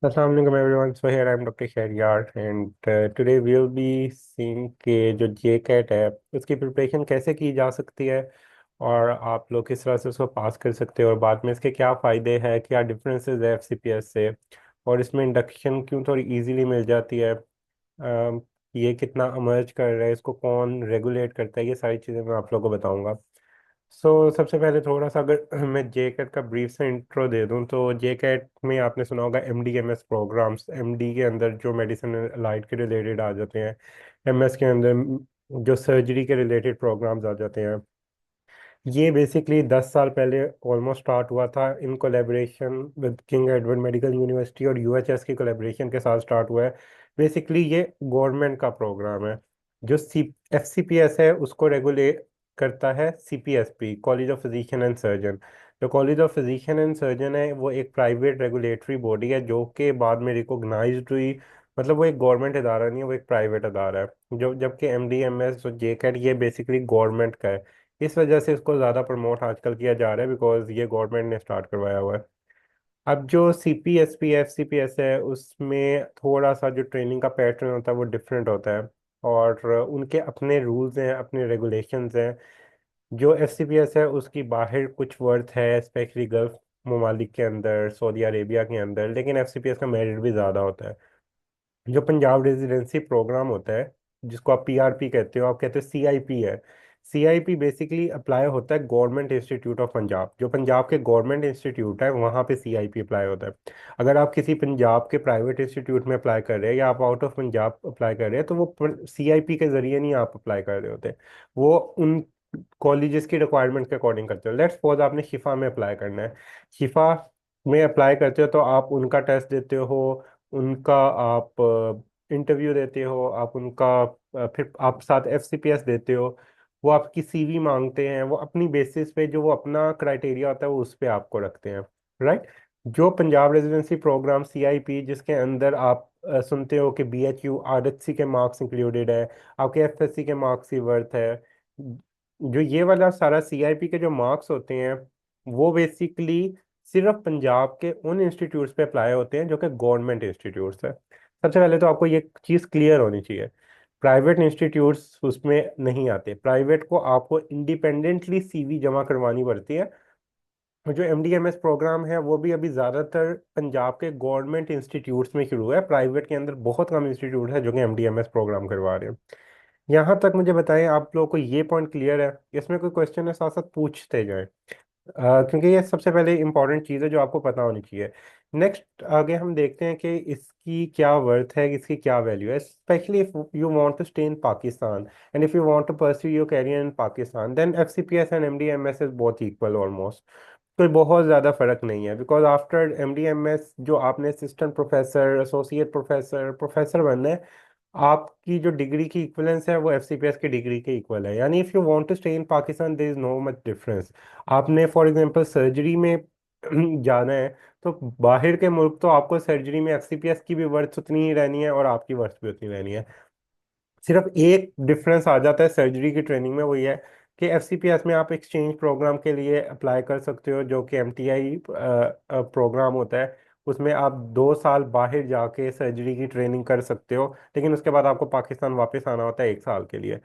Assalamu alaikum everyone. So here I am Dr. Shahriyar and today we will be seeing कि जो JCAT है उसकी preparation कैसे की जा सकती है और आप लोग किस तरह से उसको पास कर सकते हो और बाद में इसके क्या फ़ायदे हैं, क्या डिफरेंसेस है FCPS से, और इसमें इंडक्शन क्यों थोड़ी इजीली मिल जाती है। ये कितना अमर्ज कर रहा है, इसको कौन रेगुलेट करता है, ये सारी चीज़ें मैं आप लोगों को बताऊंगा। सबसे पहले थोड़ा सा अगर मैं जेकेट का ब्रीफ से इंट्रो दे दूं तो जेकेट में आपने सुना होगा MD MS प्रोग्राम्स। MD के अंदर जो मेडिसिन लाइट के रिलेटेड आ जाते हैं, MS के अंदर जो सर्जरी के रिलेटेड प्रोग्राम्स आ जाते हैं। ये बेसिकली 10 साल पहले ऑलमोस्ट स्टार्ट हुआ था in collaboration with king Edward medical university और UHS की कोलेबोरेशन के साथ स्टार्ट हुआ है। बेसिकली ये गवर्नमेंट का प्रोग्राम है। जो FCPS है उसको रेगुलेट करता है CPSP, college of physician and surgeon. जो college of physician and surgeon है वो एक प्राइवेट रेगुलेटरी बॉडी है जो कि बाद में रिकॉग्नाइज्ड हुई। मतलब वो एक गवर्नमेंट इदारा नहीं है, वो एक प्राइवेट इदारा है। जो जबकि MD MS और JCAT ये बेसिकली गवर्नमेंट का है। इस वजह से इसको ज़्यादा प्रमोट आजकल किया जा रहा है बिकॉज ये गवर्नमेंट ने स्टार्ट करवाया हुआ है। अब जो CPSP FCPS है उसमें थोड़ा सा जो ट्रेनिंग का पैटर्न होता है वो डिफरेंट होता है और उनके अपने रूल्स हैं, अपने रेगुलेशंस हैं। जो FCPS है उसकी बाहर कुछ वर्थ है, स्पेशली गल्फ ममालिक के अंदर, सऊदी अरेबिया के अंदर, लेकिन FCPS का मेरिट भी ज़्यादा होता है। जो पंजाब रेजिडेंसी प्रोग्राम होता है जिसको आप PRP कहते हो, आप कहते हो CIP है। CIP बेसिकली अप्लाई होता है गवर्नमेंट इंस्टीट्यूट ऑफ पंजाब। जो पंजाब के गवर्नमेंट इंस्टीट्यूट है वहाँ पे CIP अप्लाई होता है। अगर आप किसी पंजाब के प्राइवेट इंस्टीट्यूट में अप्लाई कर रहे हैं या आप आउट ऑफ पंजाब अप्लाई कर रहे हैं तो वो CIP के जरिए नहीं आप अप्लाई कर रहे होते। वो उन कॉलेजेस की रिक्वायरमेंट के अकॉर्डिंग करते हो। लेट्स सपोज आपने शिफा में अप्लाई करना है। शिफा में अप्लाई करते हो तो आप उनका टेस्ट देते हो, उनका आप इंटरव्यू देते हो, आप उनका फिर आप साथ FCPS देते हो। वो आपकी CV मांगते हैं, वो अपनी बेसिस पे जो वो अपना क्राइटेरिया होता है वो उस पे आपको रखते हैं। राइट। जो पंजाब रेजिडेंसी प्रोग्राम CIP जिसके अंदर आप सुनते हो कि BHU RHC के मार्क्स इंक्लूडेड है, आपके FSC के मार्क्स की वर्थ है। जो ये वाला सारा CIP के जो मार्क्स होते हैं वो बेसिकली सिर्फ पंजाब के उन इंस्टीट्यूट्स पे अप्लाई होते हैं जो कि गवर्नमेंट इंस्टीट्यूट्स है। सबसे पहले तो आपको ये चीज़ क्लियर होनी चाहिए। प्राइवेट इंस्टीट्यूट्स उसमें नहीं आते। प्राइवेट को आपको इंडिपेंडेंटली CV जमा करवानी पड़ती है। और जो MD MS प्रोग्राम है वो भी अभी ज़्यादातर पंजाब के गवर्नमेंट इंस्टीट्यूट्स में शुरू है। प्राइवेट के अंदर बहुत कम इंस्टीट्यूट है जो कि MD MS प्रोग्राम करवा रहे हैं। यहाँ तक मुझे बताएं, आप लोगों को ये पॉइंट क्लियर है? इसमें कोई क्वेश्चन है साथ साथ पूछते जाएं। क्योंकि ये सबसे पहले इंपॉर्टेंट चीज़ है जो आपको पता होनी चाहिए। नेक्स्ट आगे हम देखते हैं कि इसकी क्या वर्थ है, इसकी क्या वैल्यू है, specially if you want to stay in Pakistan and if you want to pursue your career in Pakistan then FCPS and MD MS is both equal almost. कोई बहुत ज़्यादा फर्क नहीं है बिकॉज आफ्टर MD MS जो आपने assistant professor, associate professor, professor बनना है, आपकी जो डिग्री की इक्वलेंस है वो FCPS की डिग्री के इक्वल है। यानी if you want to stay in Pakistan there is no much difference. आपने फॉर एग्जांपल सर्जरी में जाना है तो बाहर के मुल्क तो आपको सर्जरी में FCPS की भी वर्थ उतनी ही रहनी है और आपकी वर्थ भी उतनी रहनी है। सिर्फ एक डिफरेंस आ जाता है सर्जरी की ट्रेनिंग में, वो ये है कि FCPS में आप एक्सचेंज प्रोग्राम के लिए अप्लाई कर सकते हो जो कि MTI प्रोग्राम होता है। उसमें आप 2 साल बाहर जाके सर्जरी की ट्रेनिंग कर सकते हो, लेकिन उसके बाद आपको पाकिस्तान वापस आना होता है 1 साल के लिए।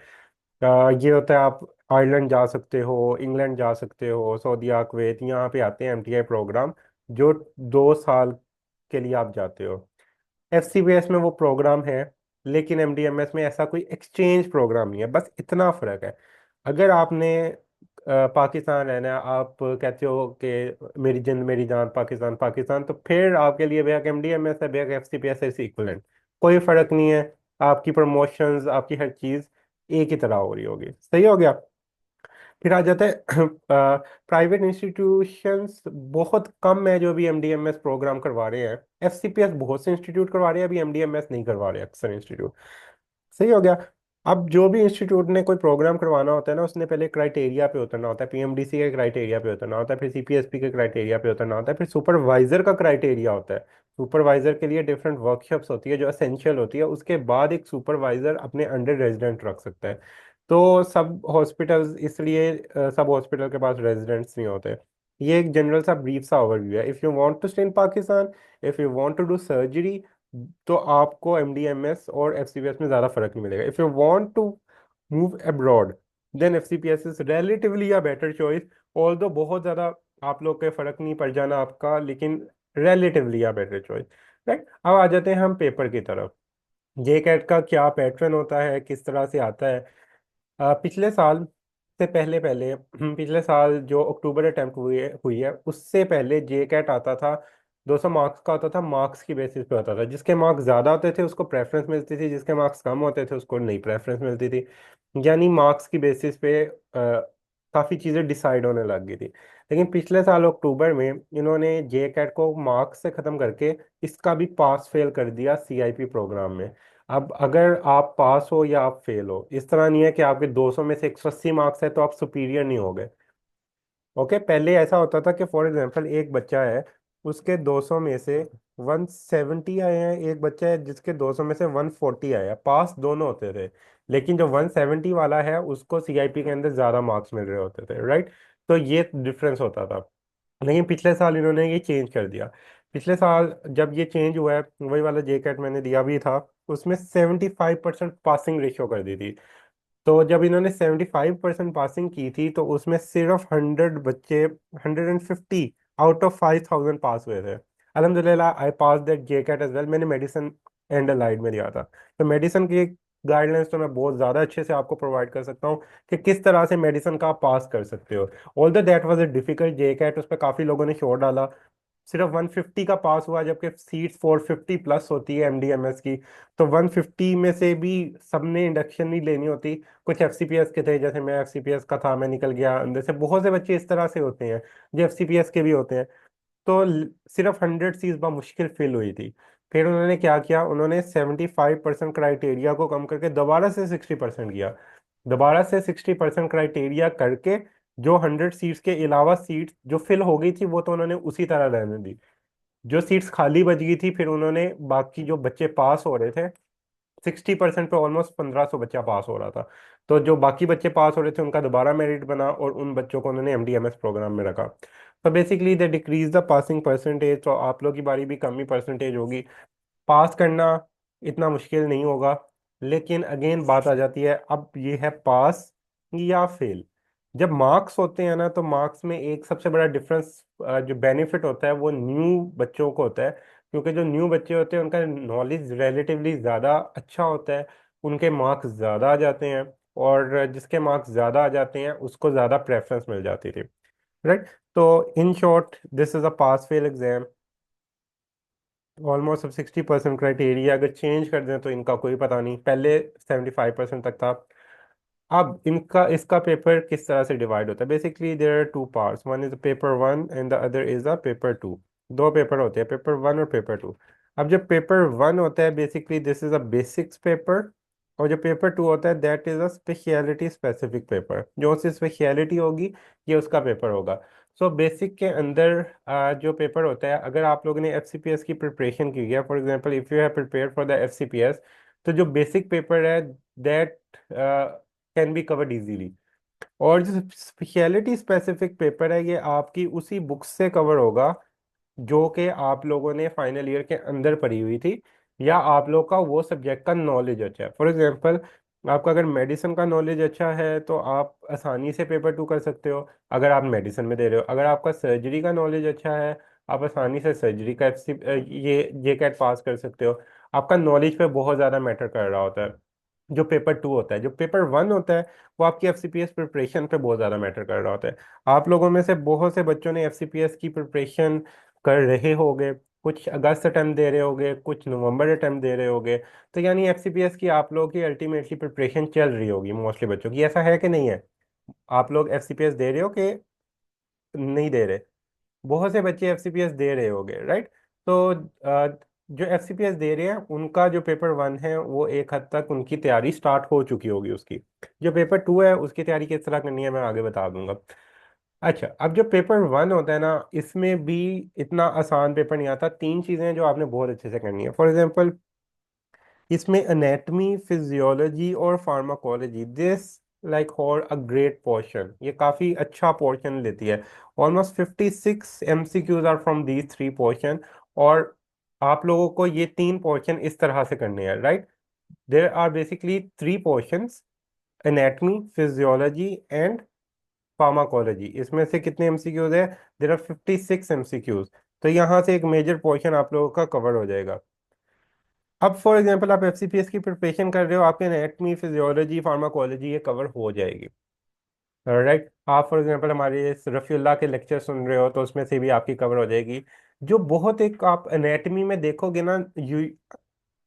ये होता है, आप आयरलैंड जा सकते हो, इंग्लैंड जा सकते हो, सऊदीया, कुवैत, यहाँ पे आते हैं MTI प्रोग्राम जो 2 साल के लिए आप जाते हो। FCPS में वो प्रोग्राम है लेकिन MD MS में ऐसा कोई एक्सचेंज प्रोग्राम नहीं है, बस इतना फर्क है। अगर आपने पाकिस्तान रहना है, आप कहते हो कि मेरी जिंद मेरी जान पाकिस्तान पाकिस्तान, तो फिर आपके लिए बेहक MD MS है, बेहक FCPS है, इक्वलेंट। कोई फर्क नहीं है। आपकी प्रमोशंस, आपकी हर चीज़ एक ही तरह हो रही होगी। सही हो गया। फिर आ जाता है प्राइवेट इंस्टीट्यूशंस बहुत कम है जो अभी MD MS प्रोग्राम करवा रहे हैं। FCPS बहुत से इंस्टीट्यूट करवा रहे हैं, अभी MD MS नहीं करवा रहे अक्सर इंस्टीट्यूट। सही हो गया। अब जो भी इंस्टीट्यूट ने कोई प्रोग्राम करवाना होता है ना, उसने पहले क्राइटेरिया पे उतरना होता है, PMDC के क्राइटेरिया पे उतरना होता है, फिर CPSP के क्राइटेरिया पे उतरना होता है, फिर सुपरवाइजर का क्राइटेरिया होता है। सुपरवाइजर के लिए डिफरेंट वर्कशॉप्स होती है जो असेंशियल होती है, उसके बाद एक सुपरवाइजर अपने अंडर रेजिडेंट रख सकता है। तो सब हॉस्पिटल्स इसलिए सब हॉस्पिटल के पास रेजिडेंट्स नहीं होते। ये एक जनरल सा ब्रीफ सा ओवरव्यू है। If you want to stay in Pakistan, if you want to do surgery, तो आपको एमडीएमएस और एफसीपीएस में ज़्यादा फर्क नहीं मिलेगा। If you want to move abroad, then FCPS is relatively a better choice. Although बहुत ज़्यादा आप लोग के फर्क नहीं पड़ जाना आपका, लेकिन relatively a better choice. Right, अब आ जाते हैं हम पेपर की तरफ। जे कैट का क्या पैटर्न होता है, किस तरह से आता है। पिछले साल से पहले पहले पिछले साल जो अक्टूबर अटेम्प्ट हुई है, उससे पहले जे कैट आता था। 200 मार्क्स का होता था, मार्क्स की बेसिस पे होता था। जिसके मार्क्स ज़्यादा होते थे उसको प्रेफरेंस मिलती थी, जिसके मार्क्स कम होते थे उसको नहीं प्रेफरेंस मिलती थी। यानी मार्क्स की बेसिस पे काफ़ी चीज़ें डिसाइड होने लग गई थी। लेकिन पिछले साल अक्टूबर में इन्होंने जे कैट को मार्क्स से ख़त्म करके इसका भी पास फेल कर दिया सीआईपी प्रोग्राम में। अब अगर आप पास हो या आप फेल हो, इस तरह नहीं है कि आपके 200 में से 180 मार्क्स है तो आप सुपीरियर नहीं हो गए। ओके, पहले ऐसा होता था कि फॉर एग्जांपल एक बच्चा है, उसके 200 में से 170 आए हैं, एक बच्चा है जिसके 200 में से 140 आए हैं, पास दोनों होते थे। लेकिन जो 170 वाला है उसको सीआईपी के अंदर ज़्यादा मार्क्स मिल रहे होते थे। राइट, तो ये डिफरेंस होता था। लेकिन पिछले साल इन्होंने ये चेंज कर दिया। पिछले साल जब ये चेंज हुआ है, वही वाला जे कैट मैंने दिया भी था, उसमें 75% पासिंग रेशियो कर दी थी। तो जब इन्होंने 75% पासिंग की थी तो उसमें सिर्फ 100 बच्चे, 150 आउट ऑफ 5000 पास हुए थे। अल्हम्दुलिल्लाह I pass that J CAT as well. मैंने मेडिसिन एंड अलाइड में दिया था। तो मेडिसिन की गाइडलाइंस तो मैं बहुत ज़्यादा अच्छे से आपको प्रोवाइड कर सकता हूँ कि किस तरह से मेडिसिन का आप पास कर सकते हो। Although that was a difficult JCAT, उस पर काफ़ी लोगों ने शोर डाला। सिर्फ 150 का पास हुआ, जबकि सीट्स 450 प्लस होती है एमडीएमएस की। तो 150 में से भी सबने इंडक्शन नहीं लेनी होती। कुछ एफसीपीएस के थे, जैसे मैं एफसीपीएस का था, मैं निकल गया अंदर से। बहुत से बच्चे इस तरह से होते हैं जो एफसीपीएस के भी होते हैं। तो सिर्फ 100 सीट्स मुश्किल फिल हुई थी। फिर उन्होंने क्या किया, उन्होंने 75% क्राइटेरिया को कम करके दोबारा से 60% किया। दोबारा से 60% क्राइटेरिया करके जो 100 सीट्स के अलावा सीट्स जो फिल हो गई थी वो तो उन्होंने उसी तरह रहने दी। जो सीट्स खाली बच गई थी फिर उन्होंने बाकी जो बच्चे पास हो रहे थे, 60% पे ऑलमोस्ट 1500 बच्चा पास हो रहा था। तो जो बाकी बच्चे पास हो रहे थे उनका दोबारा मेरिट बना और उन बच्चों को उन्होंने एमडीएमएस प्रोग्राम में रखा। तो basically they decrease the passing percentage. तो आप लोग की बारी भी कम ही परसेंटेज होगी, पास करना इतना मुश्किल नहीं होगा। लेकिन अगेन बात आ जाती है, अब ये है पास या फेल। जब मार्क्स होते हैं ना, तो मार्क्स में एक सबसे बड़ा डिफरेंस जो बेनिफिट होता है वो न्यू बच्चों को होता है। क्योंकि जो न्यू बच्चे होते हैं उनका नॉलेज रिलेटिवली ज़्यादा अच्छा होता है, उनके मार्क्स ज़्यादा आ जाते हैं। और जिसके मार्क्स ज़्यादा आ जाते हैं उसको ज़्यादा प्रेफरेंस मिल जाती थी। राइट, तो in short this is a pass fail exam. Almost अब 60% क्राइटेरिया अगर चेंज कर दें तो इनका कोई पता नहीं, पहले 75% तक था। अब इनका इसका पेपर किस तरह से डिवाइड होता है। Basically there are two parts, one is paper one and the other is a paper two. दो पेपर होते हैं, पेपर वन और पेपर टू। अब जब पेपर वन होता है, basically this is a basics paper. और जो पेपर टू होता है that is a speciality specific paper. जो उसकी स्पेशलिटी होगी ये उसका पेपर होगा। सो बेसिक के अंदर जो पेपर होता है, अगर आप लोगों ने एफसीपीएस की प्रिपरेशन की है, for example if you have prepare for the FCPS, तो जो बेसिक पेपर है that can be covered easily. और जो स्पेशलिटी स्पेसिफिक पेपर है ये आपकी उसी बुक से कवर होगा जो कि आप लोगों ने फाइनल ईयर के अंदर पढ़ी हुई थी, या आप लोग का वो सब्जेक्ट का नॉलेज अच्छा है। फॉर एग्जांपल, आपका अगर मेडिसिन का नॉलेज अच्छा है तो आप आसानी से पेपर टू कर सकते हो, अगर आप मेडिसिन में दे रहे हो। अगर आपका सर्जरी का नॉलेज अच्छा है, आप आसानी से सर्जरी का ये कैट पास कर सकते हो। आपका नॉलेज पे बहुत ज़्यादा मैटर कर रहा होता है। जो पेपर टू होता है, जो पेपर वन होता है, वो आपकी एफसीपीएस प्रिपरेशन पे बहुत ज़्यादा मैटर कर रहा होता है। आप लोगों में से बहुत से बच्चों ने एफसीपीएस की प्रिपरेशन कर रहे होंगे, कुछ अगस्त अटेम्प्ट दे रहे होंगे, कुछ नवंबर अटेम्प्ट दे रहे होंगे। तो यानी एफसीपीएस की आप लोगों की अल्टीमेटली प्रिपरेशन चल रही होगी मोस्टली बच्चों की। ऐसा है कि नहीं है? आप लोग एफसीपीएस दे रहे हो कि नहीं दे रहे? बहुत से बच्चे एफसीपीएस दे रहे होंगे, राइट। तो जो एफसीपीएस दे रहे हैं उनका जो पेपर वन है वो एक हद तक उनकी तैयारी स्टार्ट हो चुकी होगी उसकी। जो पेपर टू है उसकी तैयारी किस तरह करनी है मैं आगे बता दूंगा। अच्छा, अब जो पेपर वन होता है ना, इसमें भी इतना आसान पेपर नहीं आता। तीन चीज़ें हैं जो आपने बहुत अच्छे से करनी है। फॉर एग्जांपल, इसमें एनेटमी, फिजियोलॉजी और फार्माकोलॉजी, दिस लाइक और अ ग्रेट पोर्शन, ये काफ़ी अच्छा पोर्शन लेती है। Almost 56 MCQs are from these three portion. और आप लोगों को ये तीन पोर्शन इस तरह से करने हैं, right. There are basically three portions, anatomy, physiology and pharmacology. इसमें से कितने एमसीक्यूज है? There are 56 MCQs। तो यहाँ से एक मेजर पोर्शन आप लोगों का कवर हो जाएगा। अब फॉर एग्जांपल आप एफसीपीएस की प्रिपरेशन कर रहे हो, आपके एनाटमी, फिजियोलॉजी, फार्माकोलॉजी ये कवर हो जाएगी, राइट। आप फॉर एग्जांपल हमारे इस रफीउल्लाह के लेक्चर सुन रहे हो तो उसमें से भी आपकी कवर हो जाएगी। जो बहुत एक आप एनाटमी में देखोगे ना,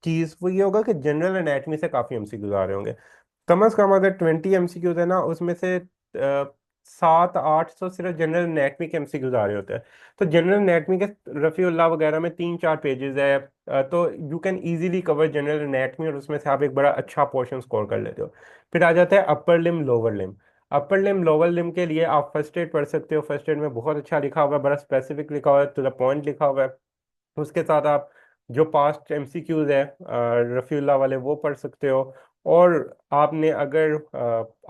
चीज वो ये होगा कि जनरल एनाटमी से काफी एमसीक्यूज आ रहे होंगे। कम से कम अगर 20 MCQs है ना, उसमें से 700-800 सिर्फ जनरल एनाटमी के एमसीक्यूज आ रहे होते हैं। तो जनरल एनाटमी के रफीउल्लाह वगैरह में 3-4 पेजेस है। तो you can easily cover general anatomy, और उसमें से आप एक बड़ा अच्छा पोर्शन स्कोर कर लेते हो। फिर आ जाता है अपर लिम, लोअर लिम। अपर लिम, लोअर लिम के लिए आप फर्स्ट एड पढ़ सकते हो। फर्स्ट एड में बहुत अच्छा लिखा हुआ है, बड़ा स्पेसिफिक लिखा हुआ है, टू द पॉइंट लिखा हुआ है। उसके साथ आप जो पास्ट एमसीक्यूज है रफीउल्लाह वाले वो पढ़ सकते हो। और आपने अगर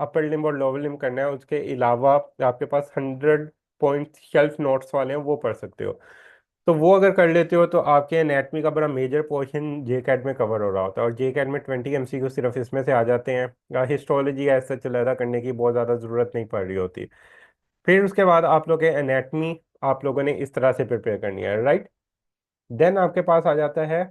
अपर लिम और लोअर लिम करना है, उसके अलावा आपके पास 100 पॉइंट शेल्फ नोट्स वाले हैं, वो पढ़ सकते हो। तो वो अगर कर लेते हो तो आपके एनाटमी का बड़ा मेजर पोर्शन जे कैट में कवर हो रहा होता है। और जे कैट में 20 MCQ सिर्फ इसमें से आ जाते हैं। हिस्टोलॉजी ऐसा चलेगा करने की बहुत ज़्यादा ज़रूरत नहीं पड़ रही होती। फिर उसके बाद आप लोग एनाटमी आप लोगों ने इस तरह से प्रिपेयर करनी है, राइट। देन आपके पास आ जाता है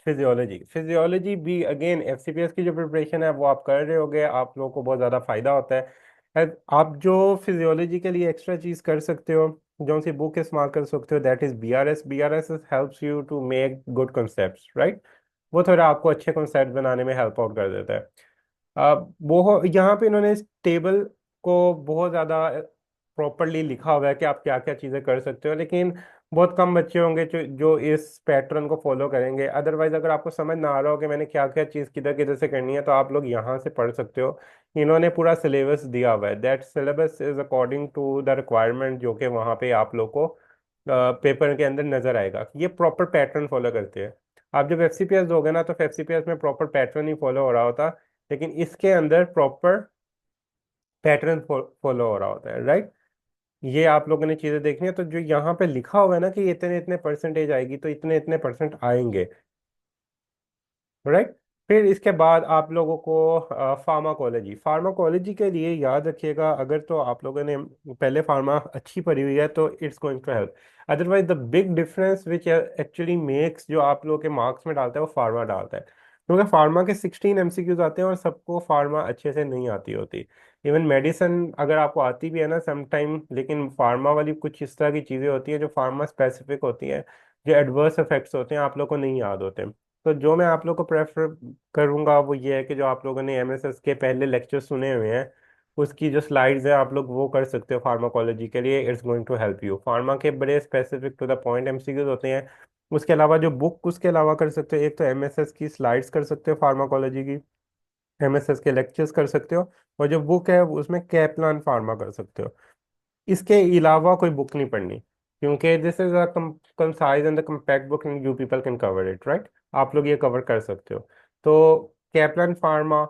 फिजियोलॉजी। फिजियोलॉजी भी अगेन एफसीपीएस की जो प्रिपरेशन है वो आप कर रहे होगे, आप लोगों को बहुत ज़्यादा फायदा होता है। आप जो फिजियोलॉजी के लिए एक्स्ट्रा चीज़ कर सकते हो, जो सी बुक इस्तेमाल कर सकते हो, that is BRS. BRS helps you to make good concepts, right. वो थोड़ा आपको अच्छे कॉन्सेप्ट बनाने में हेल्प आउट कर देता है। वो यहाँ पे इन्होंने इस टेबल को बहुत ज़्यादा प्रॉपरली लिखा हुआ है कि आप क्या क्या चीज़ें कर सकते हो, लेकिन बहुत कम बच्चे होंगे जो इस पैटर्न को फॉलो करेंगे। अदरवाइज अगर आपको समझ ना आ रहा हो कि मैंने क्या क्या चीज़ किधर किधर से करनी है, तो आप लोग यहाँ से पढ़ सकते हो। इन्होंने पूरा सिलेबस दिया हुआ है, that syllabus is according to the requirement, जो कि वहाँ पे आप लोग को पेपर के अंदर नजर आएगा। ये प्रॉपर पैटर्न फॉलो करते हैं। आप जब एफसीपीएस दोगे ना, तो एफसीपीएस में प्रॉपर पैटर्न ही फॉलो हो रहा होता, लेकिन इसके अंदर प्रॉपर पैटर्न फॉलो हो रहा होता है, राइट। ये आप लोगों ने चीजें देखनी है, तो जो यहाँ पे लिखा हुआ है ना कि इतने इतने परसेंटेज आएगी, तो इतने इतने परसेंट आएंगे, राइट। फिर इसके बाद आप लोगों को फार्माकोलॉजी। फार्माकोलॉजी के लिए याद रखिएगा, अगर तो आप लोगों ने पहले फार्मा अच्छी पढ़ी हुई है तो it's going to help. Otherwise the big difference which actually makes जो आप लोगों के मार्क्स में डालता है वो फार्मा डालता है। क्योंकि फार्मा के 16 MCQs आते हैं, और सबको फार्मा अच्छे से नहीं आती होती। इवन मेडिसिन अगर आपको आती भी है ना समटाइम, लेकिन फार्मा वाली कुछ इस तरह की चीज़ें होती हैं जो फार्मा स्पेसिफिक होती हैं, जो एडवर्स इफेक्ट्स होते हैं आप लोग को नहीं याद होते। तो जो मैं आप लोग को प्रेफर करूंगा वो ये है कि जो आप लोगों ने एमएसएस के पहले लेक्चर सुने हुए हैं, उसकी जो स्लाइड्स है आप लोग वो कर सकते हो फार्माकोलॉजी के लिए। It's going to help you. Pharma के बड़े specific to the point MCQs होते हैं। उसके अलावा जो बुक उसके अलावा कर सकते हो, एक तो एमएसएस की स्लाइड्स कर सकते हो फार्माकोलॉजी की, एमएसएस के लेक्चर्स कर सकते हो, और जो बुक है उसमें कैप्लान फार्मा कर सकते हो। इसके अलावा कोई बुक नहीं पढ़नी, क्योंकि this is a concise and the compact book and you people can cover it, right. आप लोग ये कवर कर सकते हो। तो कैप्लन फार्मा,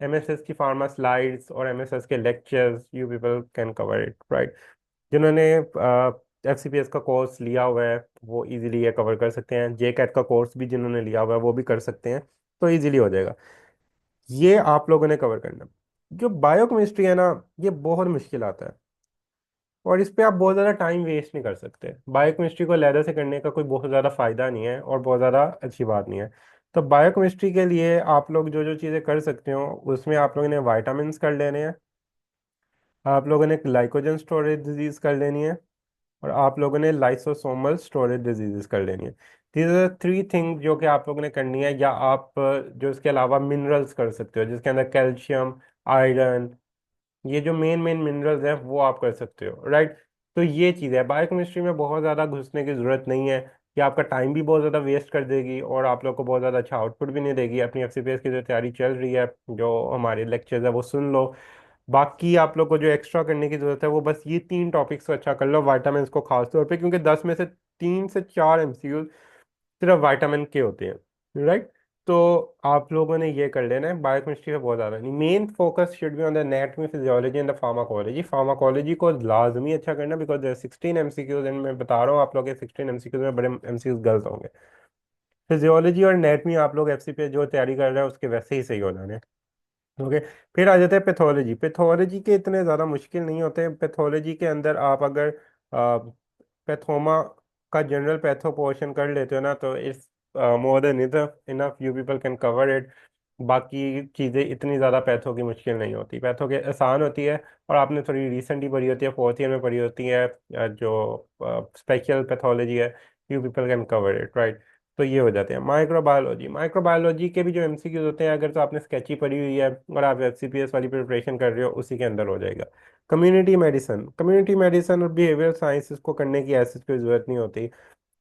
एमएसएस की फार्मा स्लाइड्स और एमएसएस के lectures, you people can cover it, right. जिन्होंने एफसीपीएस का कोर्स लिया हुआ है वो इजीली ये कवर कर सकते हैं। जे कैट का कोर्स भी जिन्होंने लिया हुआ है वो भी कर सकते हैं। तो इजीली हो जाएगा। ये आप लोगों ने कवर करना। जो बायोकेमिस्ट्री है ना, ये बहुत मुश्किल आता है, और इस पे आप बहुत ज़्यादा टाइम वेस्ट नहीं कर सकते। बायोकेमिस्ट्री को लैदर से करने का कोई बहुत ज़्यादा फायदा नहीं है, और बहुत ज़्यादा अच्छी बात नहीं है। तो बायोकेमिस्ट्री के लिए आप लोग जो जो चीज़ें कर सकते हो, उसमें आप लोगों ने वाइटामिन्स कर लेने हैं, आप लोगों ने ग्लाइकोजन स्टोरेज डिजीज कर लेनी है, और आप लोगों ने लाइसोसोमल स्टोरेज डिजीजेस कर लेनी है। दीज आर थ्री थिंग जो कि आप लोगों ने करनी है। या आप जो इसके अलावा मिनरल्स कर सकते हो, जिसके अंदर कैल्शियम, आयरन, ये जो मेन मेन मिनरल्स हैं वो आप कर सकते हो, राइट। तो ये चीज़ है, बायोकेमिस्ट्री में बहुत ज़्यादा घुसने की ज़रूरत नहीं है। कि आपका टाइम भी बहुत ज़्यादा वेस्ट कर देगी, और आप लोग को बहुत ज़्यादा अच्छा आउटपुट भी नहीं देगी। अपनी एफसीपीएस की जो तैयारी चल रही है, जो हमारे लेक्चर्स है वो सुन लो। बाकी आप लोग को जो एक्स्ट्रा करने की ज़रूरत है वो बस ये तीन टॉपिक्स को अच्छा कर लो, वाइटामिन को खास तौर पे, क्योंकि 10 में से 3 से 4 MCQ सिर्फ वाइटामिन के होते हैं, राइट। तो आप लोगों ने ये कर लेना है, बायोकेमिस्ट्री का बहुत ज़्यादा नहीं, main focus should be on the anatomy physiology and the pharmacology. Pharmacology को लाजमी अच्छा करना, बिकॉज 16 MCQs, एंड मैं बता रहा हूँ आप लोग के 16 MCQs में बड़े MCQs गलत होंगे। फिजियोलॉजी और एनाटॉमी आप लोग एफसी पे जो तैयारी कर रहे हैं उसके वैसे ही सही हो जाने। ओके। फिर आ जाते हैं पैथोलॉजी। पैथोलॉजी के इतने ज़्यादा मुश्किल नहीं होते। पैथोलॉजी के अंदर आप अगर पैथोमा का जनरल पैथो पोर्शन कर लेते हो ना, तो it's more than enough enough, you people can cover it. बाकी चीज़ें इतनी ज़्यादा पैथो की मुश्किल नहीं होती, पैथो के आसान होती है। और आपने थोड़ी रिसेंटली पढ़ी होती है, 4th ईयर में पढ़ी होती है, जो स्पेशल पैथोलॉजी है, you people can cover it, right. तो ये हो जाते हैं। माइक्रोबायोलॉजी, माइक्रोबायोलॉजी के भी जो एमसीक्यूज होते हैं, अगर तो आपने स्केची पढ़ी हुई है और आप एफसीपीएस वाली प्रिपरेशन कर रहे हो, उसी के अंदर हो जाएगा। कम्युनिटी मेडिसिन, कम्युनिटी मेडिसिन और बिहेवियर साइंसेस को करने की ऐसी कोई जरूरत नहीं होती।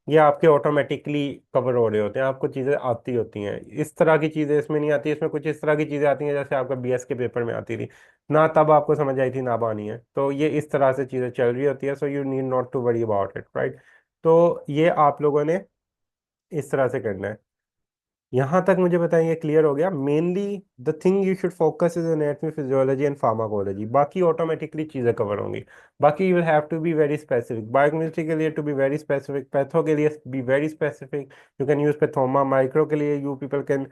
ये आपके ऑटोमेटिकली कवर हो रहे होते हैं, आपको चीज़ें आती होती हैं। इस तरह की चीज़ें इसमें नहीं आती, इसमें कुछ इस तरह की चीज़ें आती हैं जैसे आपका बीएस के पेपर में आती थी ना, तब आपको समझ आई थी ना, बानी है। तो ये इस तरह से चीज़ें चल रही होती है, so you need not to worry about it, right. तो ये आप लोगों ने इस तरह से करना है। यहाँ तक मुझे बताइए क्लियर हो गया? Mainly the thing you should focus is anatomy physiology and pharmacology, बाकी ऑटोमेटिकली चीज़ें कवर होंगी। बाकी you will have to be very specific, biochemistry के लिए to be very specific, patho के लिए be very specific. You can use Pathoma. Micro के लिए you people can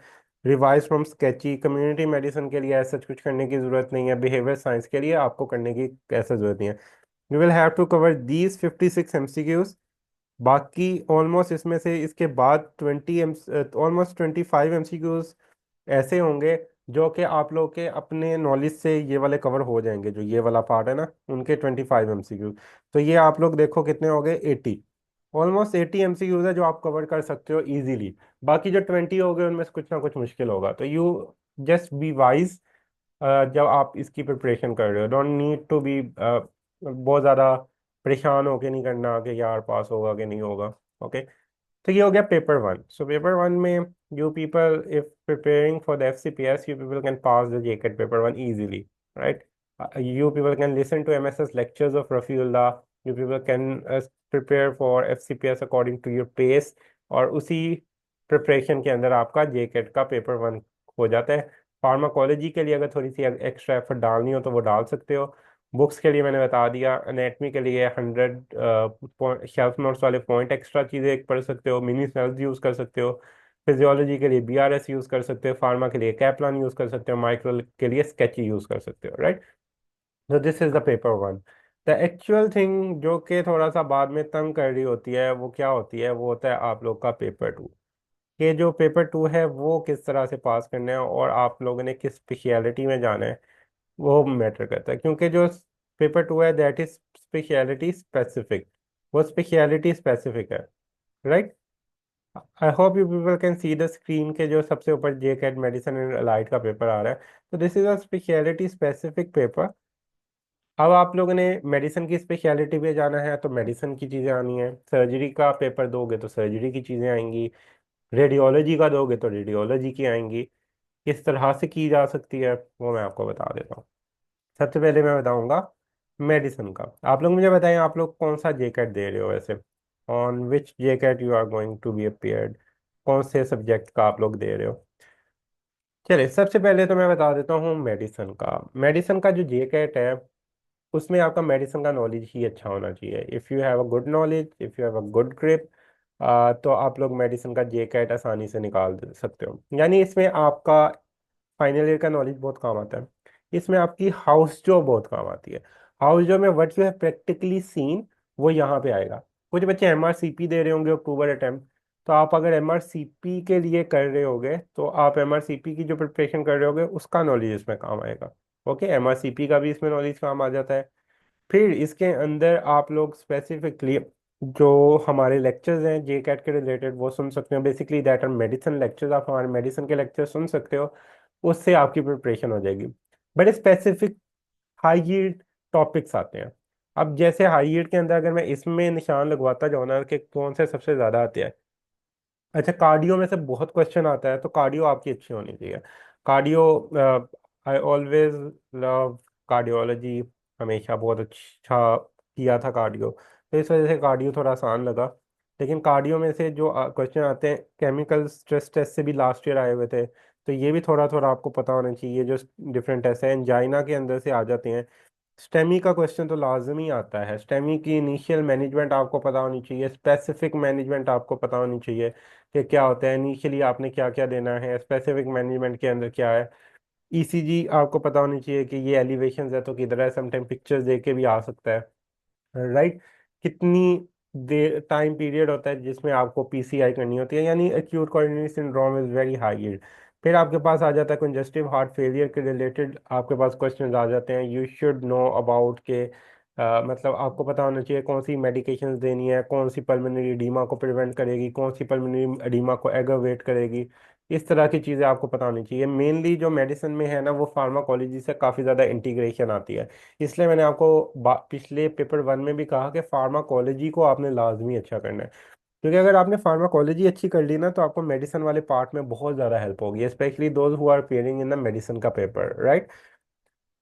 revise from Sketchy. Community medicine के लिए ऐसा कुछ करने की जरूरत नहीं है। बिहेवियर साइंस के लिए आपको करने की ऐसा जरूरत नहीं है। You will have to cover these 56 MCQs। बाकी ऑलमोस्ट इसमें से इसके बाद 20 ऑलमोस्ट 25 MCQs ऐसे होंगे जो कि आप लोग के अपने नॉलेज से ये वाले कवर हो जाएंगे। जो ये वाला पार्ट है ना, उनके 25 MCQ। तो ये आप लोग देखो कितने हो गए, 80। ऑलमोस्ट 80 MCQs है जो आप कवर कर सकते हो इजीली। बाकी जो 20 हो गए उनमें से कुछ ना कुछ मुश्किल होगा, तो यू जस्ट बी वाइज जब आप इसकी प्रिपरेशन कर रहे हो। डोंट नीड टू बी बहुत ज़्यादा परेशान होके नहीं करना कि यार पास होगा कि नहीं होगा। ओके। तो ये हो गया paper one. So paper one में you people if preparing for the FCPS, you people can pass the J CAT paper one easily, right. You people can listen to MSS lectures of Rafiullah. You people can prepare for FCPS according to your pace, और उसी preparation के अंदर आपका jacket का paper one हो जाता है। Pharmacology के लिए अगर थोड़ी सी एक्स्ट्रा एफर्ट डालनी हो तो वो डाल सकते हो। बुक्स के लिए मैंने बता दिया। एनेटमी के लिए 100 शेल्फ नोट्स वाले पॉइंट एक्स्ट्रा चीज़ें पढ़ सकते हो, मिनी सेल्स यूज़ कर सकते हो। फिजियोलॉजी के लिए बीआरएस यूज़ कर सकते हो, फार्मा के लिए कैप्लान यूज़ कर सकते हो, माइक्रो के लिए स्केची यूज़ कर सकते हो, राइट। तो this is the paper one. The actual thing जो कि थोड़ा सा बाद में तंग कर रही होती है, वो क्या होती है? वो होता है आप लोग का पेपर टू। कि जो पेपर टू है वो किस तरह से पास करना है और आप लोगों ने किस स्पेशलिटी में जाना है, वो मैटर करता है। क्योंकि जो पेपर टू है दैट इज स्पेशलिटी स्पेसिफिक, वो स्पेशलिटी स्पेसिफिक है, right. I hope you people can see the screen के जो सबसे ऊपर जे कैट मेडिसिन एंड अलाइड का पेपर आ रहा है। तो this is a speciality specific paper. अब आप लोगों ने मेडिसिन की स्पेशलिटी पे जाना है तो मेडिसिन की चीज़ें आनी है। सर्जरी का पेपर दोगे तो सर्जरी की चीज़ें आएंगी। रेडियोलॉजी का दोगे तो रेडियोलॉजी की आएंगी। किस तरह से की जा सकती है वो मैं आपको बता देता हूँ। सबसे पहले मैं बताऊंगा मेडिसिन का। आप लोग मुझे बताएं आप लोग कौन सा जेकेट दे रहे हो वैसे, on which JCAT you are going to be appeared, कौन से सब्जेक्ट का आप लोग दे रहे हो। चलिए सबसे पहले तो मैं बता देता हूँ मेडिसिन का। मेडिसिन का जो जेकेट है उसमें आपका मेडिसिन का नॉलेज ही अच्छा होना चाहिए। If you have a good knowledge, if you have a good grip, तो आप लोग मेडिसिन का जे कैट आसानी से निकाल सकते हो। यानी इसमें आपका फाइनल ईयर का नॉलेज बहुत काम आता है। इसमें आपकी हाउस जॉब बहुत काम आती है। हाउस जॉब में what you have practically seen वो यहाँ पे आएगा। कुछ बच्चे एमआरसीपी दे रहे होंगे अक्टूबर अटेम्प्ट, तो आप अगर एमआरसीपी के लिए कर रहे होगे तो आप एमआरसीपी की जो प्रिपरेशन कर रहे होगे उसका नॉलेज इसमें काम आएगा। ओके, एमआरसीपी का भी इसमें नॉलेज काम आ जाता है। फिर इसके अंदर आप लोग स्पेसिफिकली जो हमारे लेक्चर्स हैं जे कैट के रिलेटेड वो सुन सकते हो। Basically that are medicine lectures, आप हमारे मेडिसिन के लेक्चर सुन सकते हो। उससे आपकी प्रिपरेशन हो जाएगी। बड़े स्पेसिफिक हाई यील्ड टॉपिक्स आते हैं। अब जैसे हाई यील्ड के अंदर अगर मैं इसमें निशान लगवाता जाऊँ ना कि कौन से सबसे ज़्यादा आते हैं, अच्छा कार्डियो में से बहुत क्वेश्चन आता है, तो कार्डियो आपकी अच्छी होनी चाहिए। Cardio, I always love cardiology, हमेशा बहुत अच्छा किया था कार्डियो, तो इस वजह से कार्डियो थोड़ा आसान लगा। लेकिन कार्डियो में से जो क्वेश्चन आते हैं, केमिकल स्ट्रेस टेस्ट से भी लास्ट ईयर आए हुए थे, तो ये भी थोड़ा थोड़ा आपको पता होना चाहिए। जो डिफरेंट टेस्ट है एंजाइना के अंदर से आ जाते हैं। स्टेमी का क्वेश्चन तो लाजमी आता है। स्टेमी की इनिशियल मैनेजमेंट आपको पता होनी चाहिए, स्पेसिफिक मैनेजमेंट आपको पता होनी चाहिए कि क्या होता है इनिशियली, आपने क्या क्या देना है, स्पेसिफिक मैनेजमेंट के अंदर क्या है। ईसीजी आपको पता होनी चाहिए कि ये एलिवेशन है तो किधर है, समटाइम पिक्चर्स दे के भी आ सकता है, राइट। कितनी देर टाइम पीरियड होता है जिसमें आपको पीसीआई करनी होती है, यानी acute coronary syndrome is very high. फिर आपके पास आ जाता है कंजेस्टिव हार्ट फेलियर के रिलेटेड, आपके पास क्वेश्चंस आ जाते हैं। यू शुड नो अबाउट के मतलब आपको पता होना चाहिए कौन सी मेडिकेशंस देनी है, कौन सी पल्मोनरी एडीमा को प्रिवेंट करेगी, कौन सी पल्मोनरी एडीमा को एग्रवेट करेगी। इस तरह की चीज़ें आपको पता होनी चाहिए। मेनली जो मेडिसिन में है ना, वो फार्माकोलॉजी से काफ़ी ज़्यादा इंटीग्रेशन आती है। इसलिए मैंने आपको पिछले पेपर वन में भी कहा कि फार्माकोलॉजी को आपने लाजमी अच्छा करना है, क्योंकि अगर आपने फार्माकोलॉजी अच्छी कर ली ना, तो आपको मेडिसिन वाले पार्ट में बहुत ज़्यादा हेल्प होगी, specially those who are appearing in the medicine का पेपर, राइट।